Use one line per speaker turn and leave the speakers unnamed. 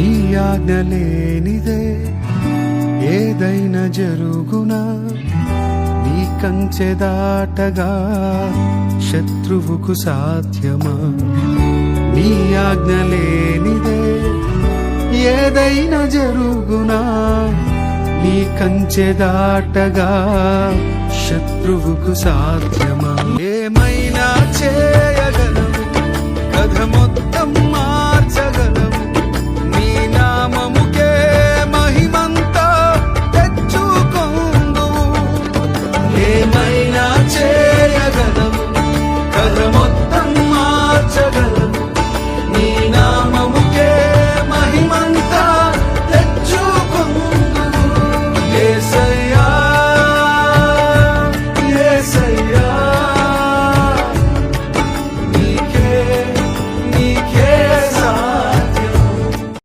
నీ ఆజ్ఞ లేనిదే ఏదైనా జరుగునా, నీ కంచె దాటగా శత్రువుకు సాధ్యమా? నీ ఆజ్ఞ లేనిదే ఏదైనా జరుగునా, నీ కంచె దాటగా శత్రువుకు సాధ్యమా? ఏమైనా చేయగలవు కథ మొత్తం